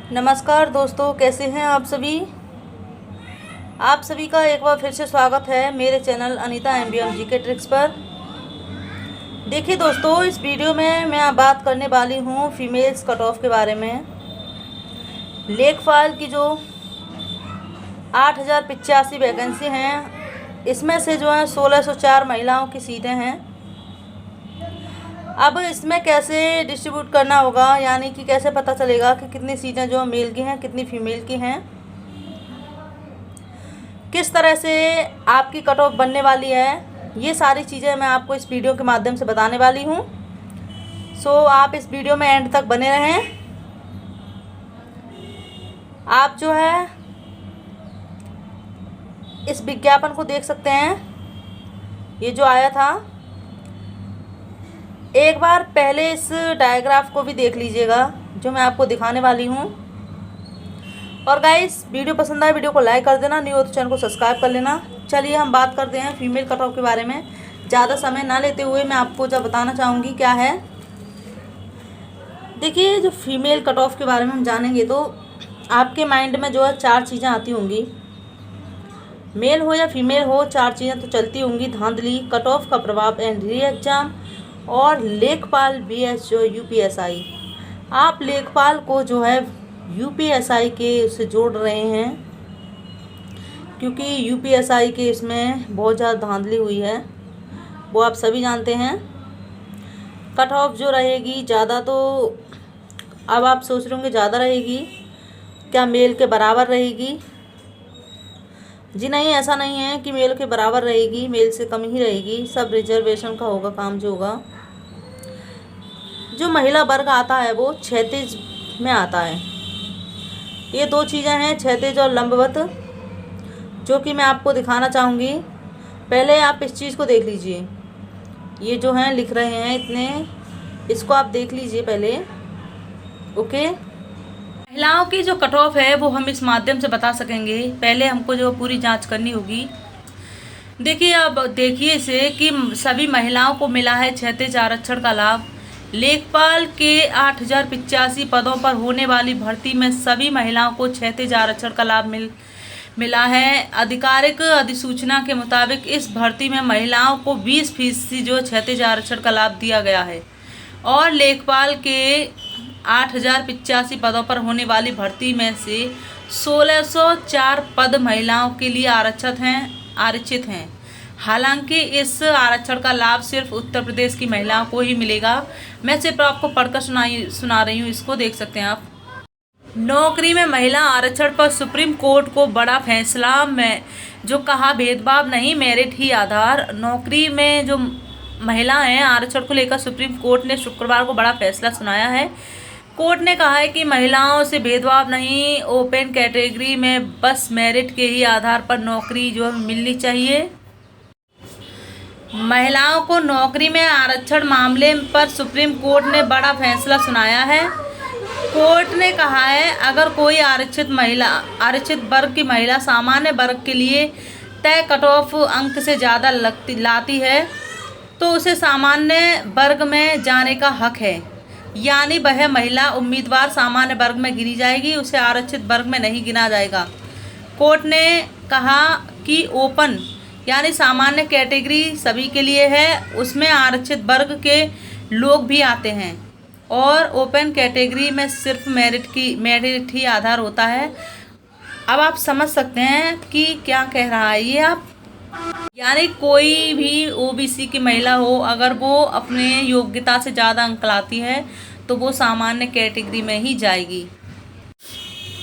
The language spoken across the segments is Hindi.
नमस्कार दोस्तों, कैसे हैं आप सभी। आप सभी का एक बार फिर से स्वागत है मेरे channel Anita MBM GK tricks पर। देखिए दोस्तों, इस वीडियो में मैं बात करने वाली हूँ फीमेल्स कट ऑफ के बारे में। लेखपाल की जो 8085 वैकेंसी हैं, इसमें से जो है 1604 महिलाओं की सीटें हैं। अब इसमें कैसे डिस्ट्रीब्यूट करना होगा, यानी कि कैसे पता चलेगा कि कितनी सीटें जो मेल की हैं, कितनी फीमेल की हैं, किस तरह से आपकी कट ऑफ बनने वाली है, ये सारी चीज़ें मैं आपको इस वीडियो के माध्यम से बताने वाली हूँ। सो आप इस वीडियो में एंड तक बने रहें। आप जो है इस विज्ञापन को देख सकते हैं, ये जो आया था। एक बार पहले इस डायग्राफ को भी देख लीजिएगा जो मैं आपको दिखाने वाली हूँ। और गाइस, वीडियो पसंद आए वीडियो को लाइक कर देना, न्यू हो तो चैनल को सब्सक्राइब कर लेना। चलिए हम बात करते हैं फीमेल कट ऑफ के बारे में। ज़्यादा समय ना लेते हुए मैं आपको जो बताना चाहूँगी क्या है। देखिए, जो फीमेल कट ऑफ के बारे में हम जानेंगे तो आपके माइंड में जो है 4 चीज़ें आती होंगी। मेल हो या फीमेल हो, 4 चीज़ें तो चलती होंगी। धांधली, कट ऑफ का प्रभाव एंड री एग्जाम, और लेखपाल बीएस जो यूपीएसआई। आप लेखपाल को जो है यूपीएसआई के से जोड़ रहे हैं, क्योंकि यूपीएसआई के इसमें बहुत ज़्यादा धांधली हुई है, वो आप सभी जानते हैं। कट ऑफ जो रहेगी ज़्यादा, तो अब आप सोच रहे होंगे ज़्यादा रहेगी क्या, मेल के बराबर रहेगी। जी नहीं, ऐसा नहीं है कि मेल के बराबर रहेगी, मेल से कम ही रहेगी। सब रिजर्वेशन का होगा काम जो होगा। जो महिला वर्ग आता है वो क्षैतिज में आता है। ये 2 चीज़ें हैं, क्षैतिज और लंबवत, जो कि मैं आपको दिखाना चाहूँगी। पहले आप इस चीज़ को देख लीजिए, ये जो हैं लिख रहे हैं इतने, इसको आप देख लीजिए पहले। ओके, महिलाओं की जो कट ऑफ है वो हम इस माध्यम से बता सकेंगे। पहले हमको जो पूरी जांच करनी होगी। देखिए, अब देखिए इसे कि सभी महिलाओं को मिला है क्षैतिज आरक्षण का लाभ। लेखपाल के 8085 पदों पर होने वाली भर्ती में सभी महिलाओं को क्षैतिज आरक्षण का लाभ मिला है। आधिकारिक अधिसूचना के मुताबिक इस भर्ती में महिलाओं को 20% जो क्षैतिज आरक्षण का लाभ दिया गया है। और लेखपाल के 8085 पदों पर होने वाली भर्ती में से 1604 पद महिलाओं के लिए आरक्षित हैं। हालांकि इस आरक्षण का लाभ सिर्फ उत्तर प्रदेश की महिलाओं को ही मिलेगा। मैं सिर्फ आपको पढ़कर सुना रही हूँ, इसको देख सकते हैं आप। नौकरी में महिला आरक्षण पर सुप्रीम कोर्ट को बड़ा फैसला में जो कहा, भेदभाव नहीं, मेरिट ही आधार। नौकरी में जो महिला हैं, आरक्षण को लेकर सुप्रीम कोर्ट ने शुक्रवार को बड़ा फैसला सुनाया है। कोर्ट ने कहा है कि महिलाओं से भेदभाव नहीं, ओपन कैटेगरी में बस मेरिट के ही आधार पर नौकरी जो मिलनी चाहिए। महिलाओं को नौकरी में आरक्षण मामले पर सुप्रीम कोर्ट ने बड़ा फैसला सुनाया है। कोर्ट ने कहा है, अगर कोई आरक्षित वर्ग की महिला सामान्य वर्ग के लिए तय कट ऑफ अंक से ज़्यादा लाती है तो उसे सामान्य वर्ग में जाने का हक है, यानी वह महिला उम्मीदवार सामान्य वर्ग में गिनी जाएगी, उसे आरक्षित वर्ग में नहीं गिना जाएगा। कोर्ट ने कहा कि ओपन यानी सामान्य कैटेगरी सभी के लिए है, उसमें आरक्षित वर्ग के लोग भी आते हैं, और ओपन कैटेगरी में सिर्फ मेरिट ही आधार होता है। अब आप समझ सकते हैं कि क्या कह रहा है ये आप, यानी कोई भी ओबीसी की महिला हो, अगर वो अपने योग्यता से ज़्यादा अंक लाती है तो वो सामान्य कैटेगरी में ही जाएगी।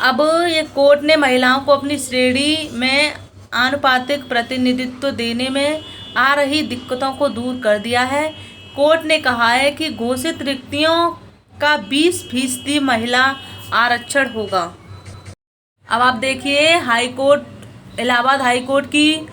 अब ये कोर्ट ने महिलाओं को अपनी श्रेणी में आनुपातिक प्रतिनिधित्व देने में आ रही दिक्कतों को दूर कर दिया है। कोर्ट ने कहा है कि घोषित रिक्तियों का 20% महिला आरक्षण होगा। अब आप देखिए, इलाहाबाद हाई कोर्ट की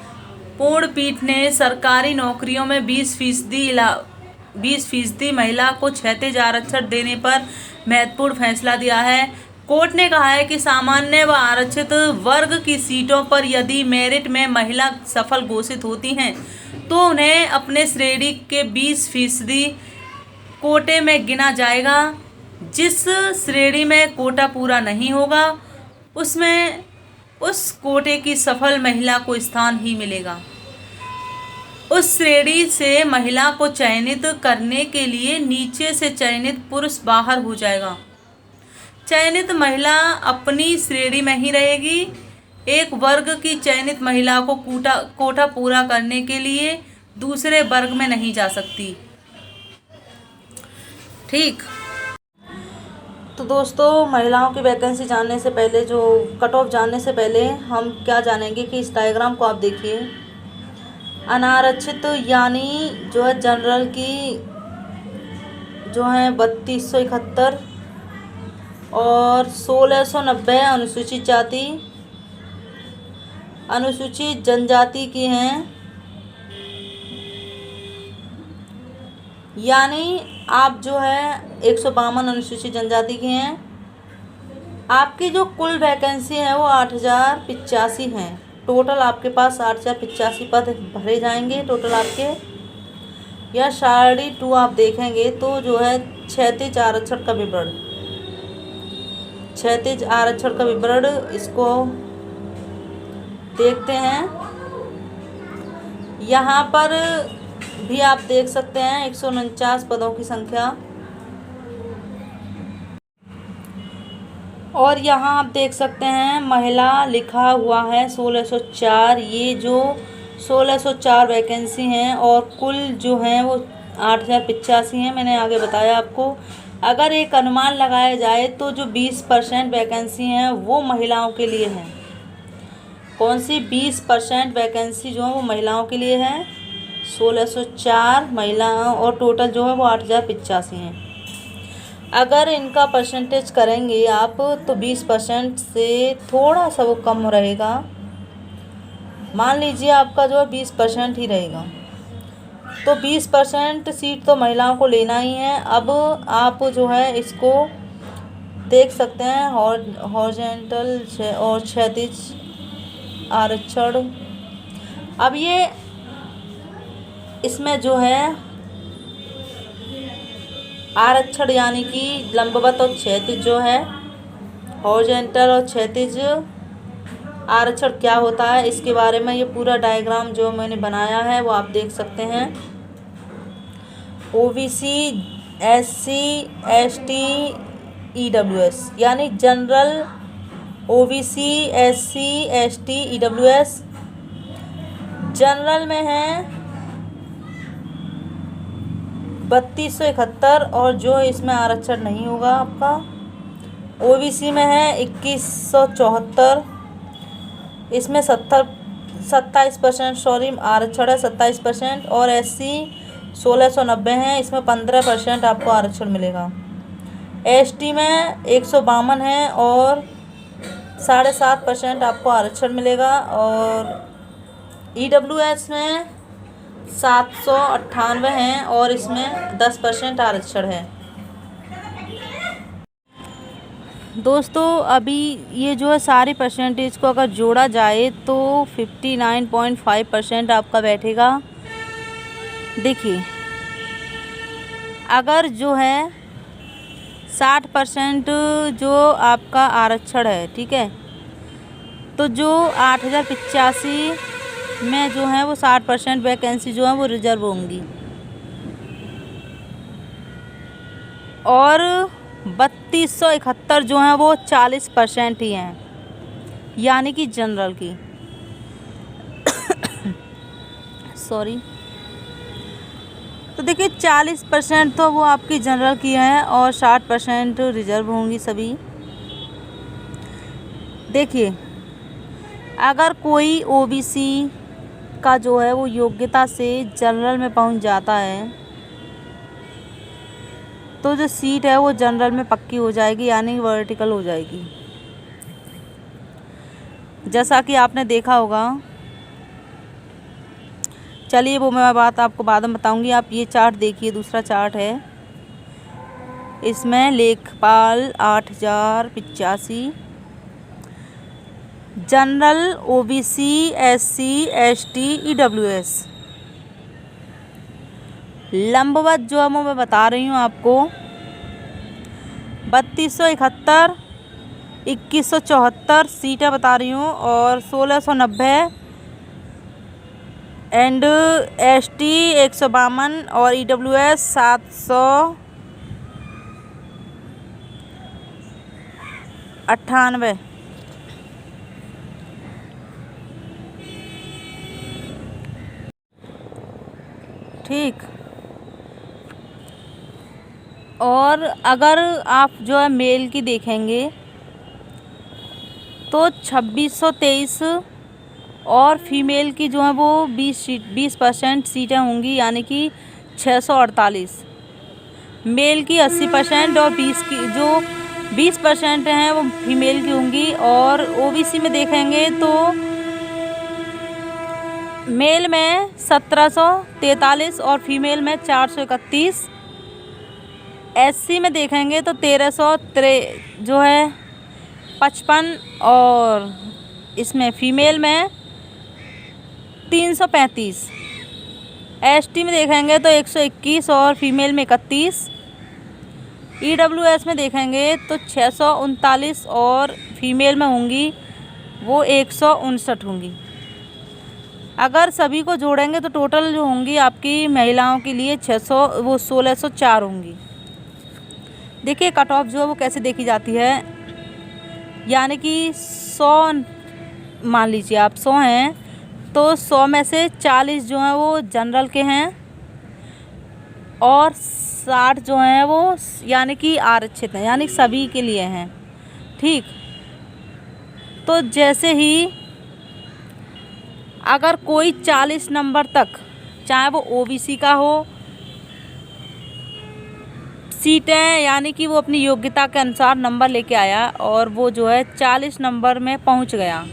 पूर्ण पीठ ने सरकारी नौकरियों में 20% महिला को क्षैतिज आरक्षण देने पर महत्वपूर्ण फैसला दिया है। कोर्ट ने कहा है कि सामान्य व आरक्षित वर्ग की सीटों पर यदि मेरिट में महिला सफल घोषित होती हैं तो उन्हें अपने श्रेणी के 20% कोटे में गिना जाएगा, जिस श्रेणी में कोटा पूरा नहीं होगा उसमें उस कोटे की सफल महिला को स्थान ही मिलेगा। उस श्रेणी से महिला को चयनित करने के लिए नीचे से चयनित पुरुष बाहर हो जाएगा। चयनित महिला अपनी श्रेणी में ही रहेगी। एक वर्ग की चयनित महिला को कोटा पूरा करने के लिए दूसरे वर्ग में नहीं जा सकती। ठीक। तो दोस्तों, महिलाओं की वैकेंसी जानने से पहले, जो कट ऑफ जानने से पहले हम क्या जानेंगे कि इस डायग्राम को आप देखिए। अनारक्षित यानी जो है जनरल की जो है 3271 और 1690 अनुसूचित जाति अनुसूचित जनजाति की हैं। यानी आप जो है 152 अनुसूचित जनजाति के हैं। आपकी जो कुल वैकेंसी है वो 8085 हैं। टोटल आपके पास 8085 पद भरे जाएंगे टोटल आपके। या सारणी 2 आप देखेंगे तो जो है क्षैतिज आरक्षण का विवरण, क्षैतिज आरक्षण का विवरण इसको देखते हैं। यहाँ पर भी आप देख सकते हैं 149 पदों की संख्या। और यहाँ आप देख सकते हैं महिला लिखा हुआ है 1604। ये जो 1604 वैकेंसी हैं और कुल जो हैं वो 8085 हैं। मैंने आगे बताया आपको। अगर एक अनुमान लगाया जाए तो जो 20% वैकेंसी हैं वो महिलाओं के लिए हैं। कौन सी 20% वैकेंसी जो है वो महिलाओं के लिए है? 1604 महिलाओं और टोटल जो है वो 8085 हैं। अगर इनका परसेंटेज करेंगे आप तो 20% से थोड़ा सा वो कम रहेगा। मान लीजिए आपका जो है 20% ही रहेगा, तो 20% सीट तो महिलाओं को लेना ही है। अब आप जो है इसको देख सकते हैं हॉरिजॉन्टल और क्षैतिज आरक्षण। अब ये इसमें जो है आरक्षण यानी कि लंबवत और क्षैतिज जो है, हॉरिजॉन्टल और क्षैतिज आरक्षण क्या होता है इसके बारे में ये पूरा डायग्राम जो मैंने बनाया है वो आप देख सकते हैं। ओबीसी, एससी, एसटी, ईडब्ल्यूएस यानी general, OBC, SC, ST, EWS. General में है 3271 और जो इसमें आरक्षण नहीं होगा आपका। ओबीसी में है 2174, इसमें 27% सॉरी आरक्षण है 27%। और एससी 1690 है, इसमें 15% आपको आरक्षण मिलेगा। एसटी में 152 है और 7.5% आपको आरक्षण मिलेगा। और ईडब्ल्यूएस में 798 हैं और इसमें 10% आरक्षण है। दोस्तों, अभी ये जो है सारी परसेंटेज को अगर जोड़ा जाए तो 59.5% आपका बैठेगा। देखिए, अगर जो है 60% जो आपका आरक्षण है, ठीक है, तो जो 8085 में जो है वो 60% वैकेंसी जो है वो रिजर्व होंगी। और 3271 जो हैं वो 40% ही हैं, यानी कि जनरल की सॉरी। तो देखिए 40% तो वो आपकी जनरल की हैं और 60% रिजर्व होंगी सभी। देखिए, अगर कोई ओबीसी का जो है वो योग्यता से जनरल में पहुंच जाता है तो जो सीट है वो जनरल में पक्की हो जाएगी, यानी वर्टिकल हो जाएगी। जैसा कि आपने देखा होगा। चलिए वो मैं बात आपको बाद में बताऊंगी। आप ये चार्ट देखिए, दूसरा चार्ट है, इसमें लेखपाल 8085, general, OBC, SC, ST, EWS. लंबवत जो है मैं बता रही हूँ आपको 3271, 2174 सीटें बता रही हूँ, और 1690 एंड ST 152 और EWS 798। ठीक। और अगर आप जो है मेल की देखेंगे तो 2623, और फीमेल की जो है वो 20% सीटें होंगी, यानी कि 648। मेल की 80% और 20% हैं वो फीमेल की होंगी। और OBC में देखेंगे तो मेल में 1743 और फीमेल में 431। SC में देखेंगे तो 55, और इसमें फीमेल में 335। ST में देखेंगे तो 121 और फीमेल में 31। EWS में देखेंगे तो 639 और फीमेल में होंगी वो 159 होंगी। अगर सभी को जोड़ेंगे तो टोटल जो होंगी आपकी महिलाओं के लिए 1604 होंगी। देखिए कट ऑफ जो है वो कैसे देखी जाती है, यानी कि 100 मान लीजिए आप 100 हैं तो 100 में से 40 जो हैं वो जनरल के हैं, और 60 जो हैं वो यानी कि आरक्षित हैं, यानी सभी के लिए हैं। ठीक। तो जैसे ही अगर कोई 40 नंबर तक, चाहे वो OBC का हो, सीटें यानी कि वो अपनी योग्यता के अनुसार नंबर लेके आया और वो जो है 40 नंबर में पहुंच गया,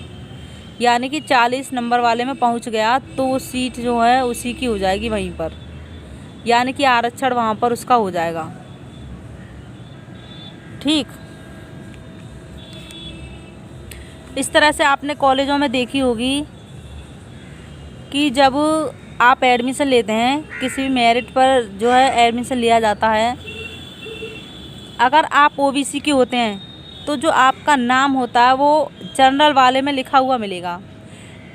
यानी कि 40 नंबर वाले में पहुंच गया, तो वो सीट जो है उसी की हो जाएगी वहीं पर, यानी कि आरक्षण वहाँ पर उसका हो जाएगा। ठीक। इस तरह से आपने कॉलेजों में देखी होगी कि जब आप एडमिशन लेते हैं, किसी भी मेरिट पर जो है एडमिशन लिया जाता है, अगर आप OBC के होते हैं तो जो आपका नाम होता है वो जनरल वाले में लिखा हुआ मिलेगा,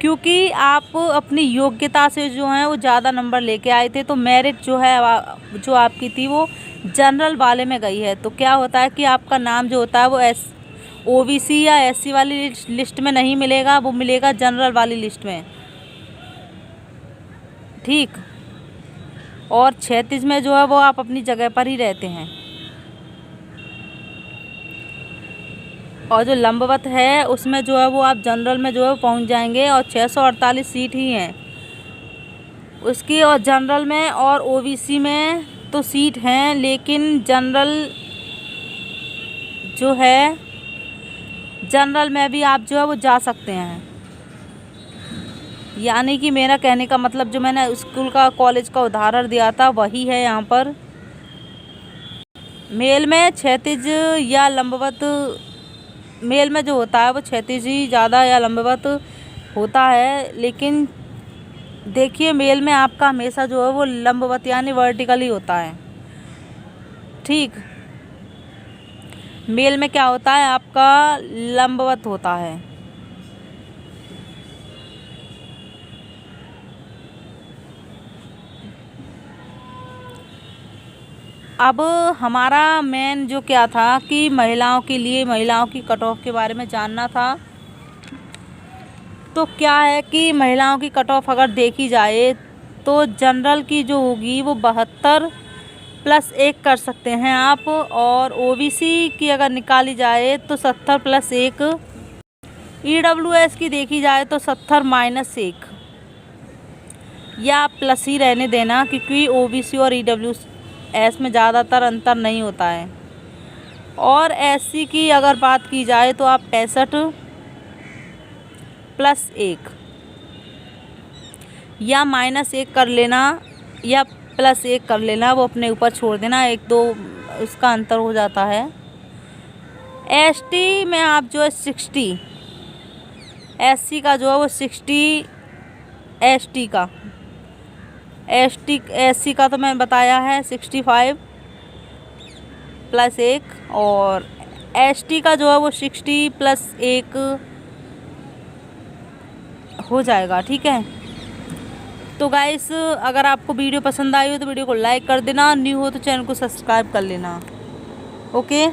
क्योंकि आप अपनी योग्यता से जो है वो ज़्यादा नंबर लेके आए थे, तो मेरिट जो है जो आपकी थी वो जनरल वाले में गई है। तो क्या होता है कि आपका नाम जो होता है वो OBC या SC वाली लिस्ट में नहीं मिलेगा, वो मिलेगा जनरल वाली लिस्ट में। ठीक। और 36 में जो है वो आप अपनी जगह पर ही रहते हैं। और जो लंबवत है उसमें जो है वो आप जनरल में जो है पहुंच जाएंगे, और 648 सीट ही हैं उसकी। और जनरल में और OBC में तो सीट हैं, लेकिन जनरल जो है, जनरल में भी आप जो है वो जा सकते हैं। यानी कि मेरा कहने का मतलब जो मैंने स्कूल का कॉलेज का उदाहरण दिया था वही है यहाँ पर। मेल में क्षैतिज या लंबवत, मेल में जो होता है वो क्षैतिज ही ज़्यादा या लंबवत होता है, लेकिन देखिए मेल में आपका हमेशा जो है वो लंबवत यानी वर्टिकल ही होता है। ठीक। मेल में क्या होता है आपका लंबवत होता है। अब हमारा मेन जो क्या था कि महिलाओं के लिए, महिलाओं की कट ऑफ के बारे में जानना था। तो क्या है कि महिलाओं की कट ऑफ अगर देखी जाए तो जनरल की जो होगी वो 72 + 1 कर सकते हैं आप, और OBC की अगर निकाली जाए तो 70 + 1, EWS की देखी जाए तो 70 - 1, या प्लस ही रहने देना, क्योंकि OBC और EWS में ज़्यादातर अंतर नहीं होता है। और SC की अगर बात की जाए तो आप 65 + 1 या -1 कर लेना, या +1 कर लेना, वो अपने ऊपर छोड़ देना, 1-2 उसका अंतर हो जाता है। ST में आप जो है 60, SC का जो है वो 60, SC का तो मैं बताया है 65, प्लस 1 और HD का जो है वो 60 प्लस 1 हो जाएगा। ठीक है, तो गाइस अगर आपको वीडियो पसंद आई हो तो वीडियो को लाइक कर देना, न्यू हो तो चैनल को सब्सक्राइब कर लेना। ओके।